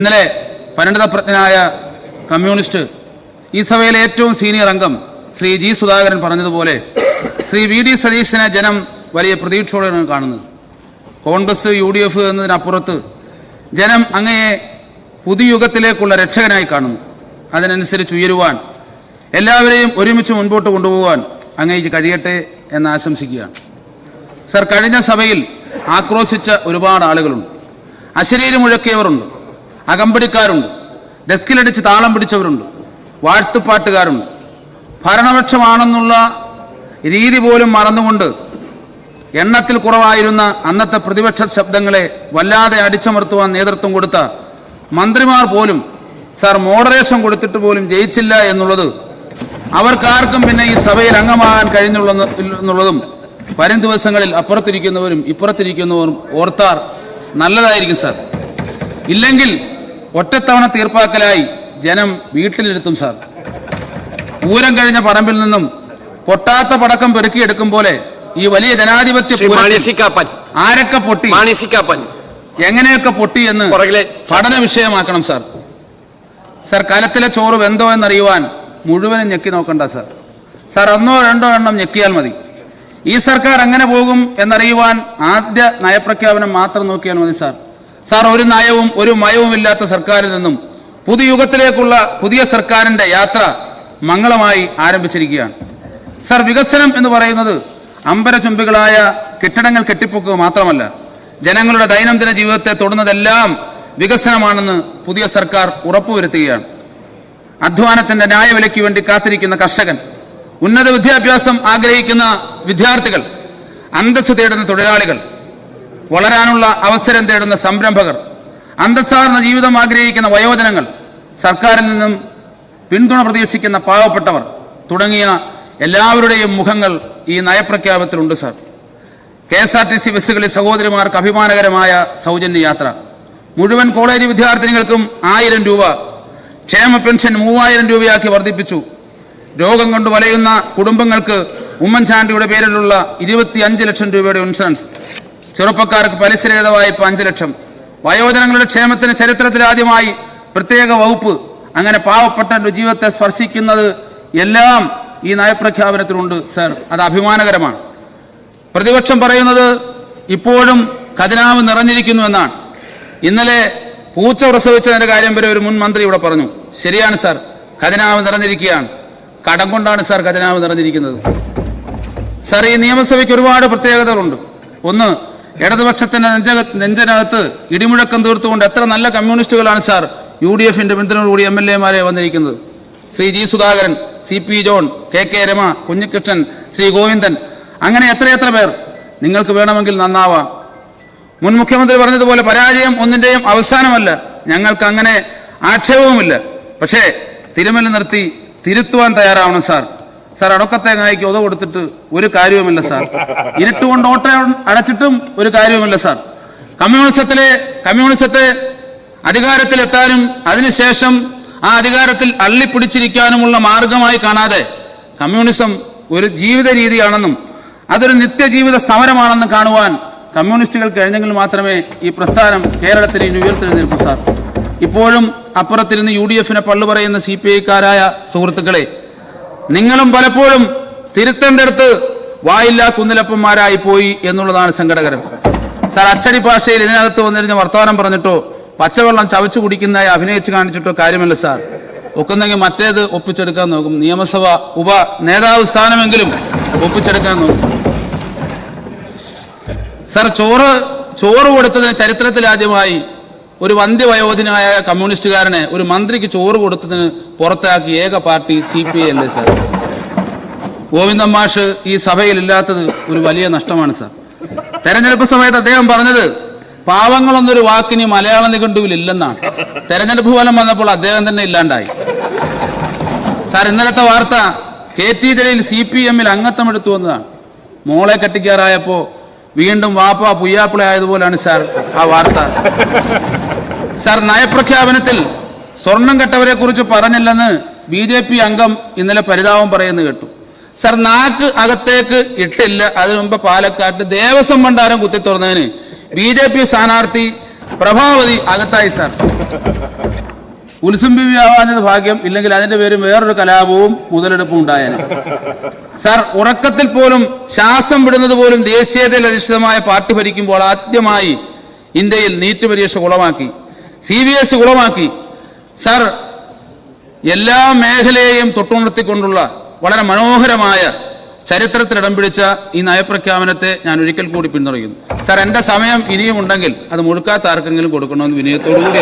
ഇന്നലെ പരിണതപ്രജ്ഞനായ കമ്മ്യൂണിസ്റ്റ് ഈ സഭയിലെ ഏറ്റവും സീനിയർ അംഗം ശ്രീ ജി സുധാകരൻ പറഞ്ഞതുപോലെ ശ്രീ വി ഡി സതീശനെ ജനം വലിയ പ്രതീക്ഷയോടെയാണ് കാണുന്നത്. കോൺഗ്രസ് UDF എന്നതിനപ്പുറത്ത് ജനം അങ്ങയെ പുതുയുഗത്തിലേക്കുള്ള രക്ഷകനായി കാണുന്നു. അതിനനുസരിച്ച് ഉയരുവാൻ എല്ലാവരെയും ഒരുമിച്ച് മുൻപോട്ട് കൊണ്ടുപോകാൻ അങ്ങേക്ക് കഴിയട്ടെ എന്ന് ആശംസിക്കുകയാണ്. സർ, കഴിഞ്ഞ സഭയിൽ ആക്രോശിച്ച ഒരുപാട് ആളുകളുണ്ട്. അശരീരി മുഴക്കിയവരുണ്ട്, അകമ്പടിക്കാരുണ്ട്, ഡെസ്കിലടിച്ച് താളം പിടിച്ചവരുണ്ട്, വാഴ്ത്തുപാട്ടുകാരുണ്ട്. ഭരണപക്ഷമാണെന്നുള്ള രീതി പോലും മറന്നുകൊണ്ട് എണ്ണത്തിൽ കുറവായിരുന്ന അന്നത്തെ പ്രതിപക്ഷ ശബ്ദങ്ങളെ വല്ലാതെ അടിച്ചമർത്തുവാൻ നേതൃത്വം കൊടുത്ത മന്ത്രിമാർ പോലും സാർ മോഡറേഷൻ കൊടുത്തിട്ട് പോലും ജയിച്ചില്ല എന്നുള്ളത് അവർക്കാർക്കും പിന്നെ ഈ സഭയിൽ അംഗമാകാൻ കഴിഞ്ഞുള്ളതും വരും ദിവസങ്ങളിൽ അപ്പുറത്തിരിക്കുന്നവരും ഇപ്പുറത്തിരിക്കുന്നവരും ഓർത്താർ നല്ലതായിരിക്കും സാർ. ഇല്ലെങ്കിൽ ഒറ്റത്തവണ തീർപ്പാക്കലായി ജനം വീട്ടിലിരുത്തും സാർ. പൂരം കഴിഞ്ഞ പറമ്പിൽ നിന്നും പൊട്ടാത്ത പടക്കം പെറുക്കിയെടുക്കും പോലെ ഈ വലിയ ജനാധിപത്യ ആരൊക്കെ പൊട്ടി, എങ്ങനെയൊക്കെ പൊട്ടി എന്ന് പഠന വിഷയമാക്കണം സാർ. സാർ, കലത്തിലെ ചോറ് വെന്തോ എന്നറിയുവാൻ മുഴുവനും ഞെക്കി നോക്കണ്ട സാർ. സാർ, 1 or 2 എണ്ണം ഞെക്കിയാൽ മതി. ഈ സർക്കാർ അങ്ങനെ പോകും എന്നറിയുവാൻ ആദ്യ നയപ്രഖ്യാപനം മാത്രം നോക്കിയാൽ മതി സാർ. സാർ, ഒരു നയവും ഒരു മയവും ഇല്ലാത്ത സർക്കാരിൽ നിന്നും പുതുയുഗത്തിലേക്കുള്ള പുതിയ സർക്കാരിൻ്റെ യാത്ര മംഗളമായി ആരംഭിച്ചിരിക്കുകയാണ്. സാർ, വികസനം എന്ന് പറയുന്നത് അമ്പരചുംബികളായ കെട്ടിടങ്ങൾ കെട്ടിപ്പൊക്കുക മാത്രമല്ല, ജനങ്ങളുടെ ദൈനംദിന ജീവിതത്തെ തൊടുന്നതെല്ലാം വികസനമാണെന്ന് പുതിയ സർക്കാർ ഉറപ്പുവരുത്തുകയാണ്. അധ്വാനത്തിൻ്റെ ന്യായവിലയ്ക്ക് വേണ്ടി കാത്തിരിക്കുന്ന കർഷകൻ, ഉന്നത വിദ്യാഭ്യാസം ആഗ്രഹിക്കുന്ന വിദ്യാർത്ഥികൾ, അന്തസ്സ് തേടുന്ന തൊഴിലാളികൾ, വളരാനുള്ള അവസരം തേടുന്ന സംരംഭകർ, അന്തസ്സാർന്ന ജീവിതം ആഗ്രഹിക്കുന്ന വയോജനങ്ങൾ, സർക്കാരിൽ നിന്നും പിന്തുണ പ്രതീക്ഷിക്കുന്ന പാവപ്പെട്ടവർ തുടങ്ങിയ എല്ലാവരുടെയും മുഖങ്ങൾ ഈ നയപ്രഖ്യാപനത്തിലുണ്ട് സാർ. KSRTC ബസ്സുകളിൽ സഹോദരിമാർക്ക് അഭിമാനകരമായ സൗജന്യ യാത്ര, മുഴുവൻ കോളേജ് വിദ്യാർത്ഥിനികൾക്കും 1000 രൂപ, ക്ഷേമ പെൻഷൻ 3000 രൂപയാക്കി വർദ്ധിപ്പിച്ചു. രോഗം കൊണ്ട് വലയുന്ന കുടുംബങ്ങൾക്ക് ഉമ്മൻചാണ്ടിയുടെ പേരിലുള്ള 25 ലക്ഷം രൂപയുടെ ഇൻഷുറൻസ്, ചെറുപ്പക്കാർക്ക് പലിശരഹിത വായ്പ 5 ലക്ഷം, വയോജനങ്ങളുടെ ക്ഷേമത്തിന് ചരിത്രത്തിലാദ്യമായി പ്രത്യേക വകുപ്പ്. അങ്ങനെ പാവപ്പെട്ട ജീവിതത്തെ സ്പർശിക്കുന്നത് എല്ലാം ഈ നയപ്രഖ്യാപനത്തിലുണ്ട് സാർ. അത് അഭിമാനകരമാണ്. പ്രതിപക്ഷം പറയുന്നത് ഇപ്പോഴും ഖജനാവ് നിറഞ്ഞിരിക്കുന്നു എന്നാണ്. ഇന്നലെ പൂച്ച പ്രസവിച്ചതിൻ്റെ കാര്യം വരെ ഒരു മുൻ മന്ത്രി ഇവിടെ പറഞ്ഞു. ശരിയാണ് സാർ, ഖജനാവ് നിറഞ്ഞിരിക്കുകയാണ്. കടം കൊണ്ടാണ് സാർ ഖജനാവ് നിറഞ്ഞിരിക്കുന്നത്. സാർ, ഈ നിയമസഭയ്ക്ക് ഒരുപാട് പ്രത്യേകതകളുണ്ട്. ഒന്ന്, ഇടതുപക്ഷത്തിൻ്റെ നെഞ്ചനകത്ത് ഇടിമുഴക്കം തീർത്തുകൊണ്ട് എത്ര നല്ല കമ്മ്യൂണിസ്റ്റുകളാണ് സാർ UDFൻ്റെ പിന്തുണയോടുകൂടി MLA മാരെ വന്നിരിക്കുന്നത്. Shri G Sudhakaran, CP John, KK Rama, Kunhikrishnan, Shri Govindan, അങ്ങനെ എത്രയെത്ര പേർ. നിങ്ങൾക്ക് വേണമെങ്കിൽ നന്നാവാം. മുൻ മുഖ്യമന്ത്രി പറഞ്ഞതുപോലെ പരാജയം ഒന്നിൻ്റെയും അവസാനമല്ല. ഞങ്ങൾക്ക് അങ്ങനെ ആക്ഷേപവുമില്ല. പക്ഷേ തിരുമല നിർത്തി തിരുത്തുവാൻ തയ്യാറാവണം സാർ. സാർ, അടക്കത്തെ നായിക്ക് ഉത കൊടുത്തിട്ട് ഒരു കാര്യവുമില്ല സാർ. ഇരുട്ടുകൊണ്ട് ഓട്ട അടച്ചിട്ടും ഒരു കാര്യവുമില്ല സാർ. കമ്മ്യൂണിസത്തെ അധികാരത്തിലെത്താനും അതിനുശേഷം ആ അധികാരത്തിൽ അള്ളിപ്പിടിച്ചിരിക്കാനുമുള്ള മാർഗമായി കാണാതെ കമ്മ്യൂണിസം ഒരു ജീവിത രീതിയാണെന്നും അതൊരു നിത്യജീവിത സമരമാണെന്നും കാണുവാൻ കമ്മ്യൂണിസ്റ്റുകൾ കഴിഞ്ഞെങ്കിൽ മാത്രമേ ഈ പ്രസ്ഥാനം കേരളത്തിൽ ഇനി ഉയർത്തെഴുന്നേൽക്കൂ സാർ. ഇപ്പോഴും അപ്പുറത്തിരുന്ന് UDFനെ പള്ളു പറയുന്ന CPI-ക്കാരായ സുഹൃത്തുക്കളെ, നിങ്ങളും പലപ്പോഴും തിരുത്തേണ്ടടുത്ത് വായില്ലാ കുന്നിലപ്പന്മാരായി പോയി എന്നുള്ളതാണ് സങ്കടകരം സാർ. അച്ചടി ഭാഷയിൽ ഇതിനകത്ത് വന്നിരുന്ന വർത്തമാനം പറഞ്ഞിട്ടോ പച്ചവെള്ളം ചവച്ചു കുടിക്കുന്നതായി അഭിനയിച്ച് കാണിച്ചിട്ടോ കാര്യമല്ല സാർ. ഒക്കുന്നെങ്കിൽ മറ്റേത് ഒപ്പിച്ചെടുക്കാൻ നോക്കും. നിയമസഭ ഉപ നേതാവ് സ്ഥാനമെങ്കിലും ഒപ്പിച്ചെടുക്കാൻ നോക്കും സാർ. ചോറ് കൊടുത്തതിന് ചരിത്രത്തിലാദ്യമായി ഒരു വന്ധ്യവയോധിനായ കമ്മ്യൂണിസ്റ്റുകാരനെ ഒരു മന്ത്രിക്ക് ചോറ് കൊടുത്തതിന് പുറത്താക്കി ഏക പാർട്ടി CPI അല്ലേ സാർ. ഗോവിന്ദൻ മാഷ് ഈ സഭയിൽ ഇല്ലാത്തത് ഒരു വലിയ നഷ്ടമാണ് സാർ. തെരഞ്ഞെടുപ്പ് സമയത്ത് അദ്ദേഹം പറഞ്ഞത് പാവങ്ങളൊന്നൊരു വാക്കിനി മലയാള നിഘണ്ടുവിൽ ഇല്ലെന്നാണ്. തെരഞ്ഞെടുപ്പ് ഫലം വന്നപ്പോൾ അദ്ദേഹം തന്നെ ഇല്ലാണ്ടായി സാർ. ഇന്നലത്തെ വാർത്ത KT ജലീൽ CPM-ൽ അംഗത്വം എടുത്തു വന്നതാണ്. മോളെ കെട്ടിക്കാറായപ്പോൾ വീണ്ടും വാപ്പ പുയ്യാപ്പിള ആയതുപോലാണ് സാർ ആ വാർത്ത സാർ. നയപ്രഖ്യാപനത്തിൽ സ്വർണം കെട്ടവരെ കുറിച്ച് പറഞ്ഞില്ലെന്ന് BJP അംഗം ഇന്നലെ പരിതാപം പറയുന്നത് കേട്ടു സാർ. നാക്ക് അകത്തേക്ക് ഇട്ടില്ല. അതിനു മുമ്പ് പാലക്കാട്ട് ദേവസ്വം ഭണ്ഡാരം കുത്തി തുറന്നതിന് BJP സ്ഥാനാർത്ഥി പ്രഭാവതി അകത്തായി സാർ. ഉത്സം ബിബി ആവാഞ്ഞത് ഭാഗ്യം, ഇല്ലെങ്കിൽ അതിന്റെ പേരും വേറൊരു കലാപവും മുതലെടുപ്പും ഉണ്ടായേനെ. സാർ, ഉറക്കത്തിൽ പോലും ശ്വാസം വിടുന്നത് പോലും ദേശീയതയിൽ അധിഷ്ഠിതമായ പാർട്ടി ഭരിക്കുമ്പോൾ ആദ്യമായി ഇന്ത്യയിൽ നീറ്റ് പരീക്ഷ കുളമാക്കി, CBSE കുളമാക്കി. സാർ, എല്ലാ മേഖലയെയും തൊട്ടുണർത്തിക്കൊണ്ടുള്ള വളരെ മനോഹരമായ ചരിത്രത്തിൽ ഇടം പിടിച്ച ഈ നയപ്രഖ്യാപനത്തെ ഞാൻ ഒരിക്കൽ കൂടി പിന്തുണയ്ക്കുന്നു. സാർ, എൻ്റെ സമയം ഇനിയും ഉണ്ടെങ്കിൽ അത് മുഴുക്കാത്ത ആർക്കെങ്കിലും കൊടുക്കണമെന്ന് വിനയത്തോടു കൂടി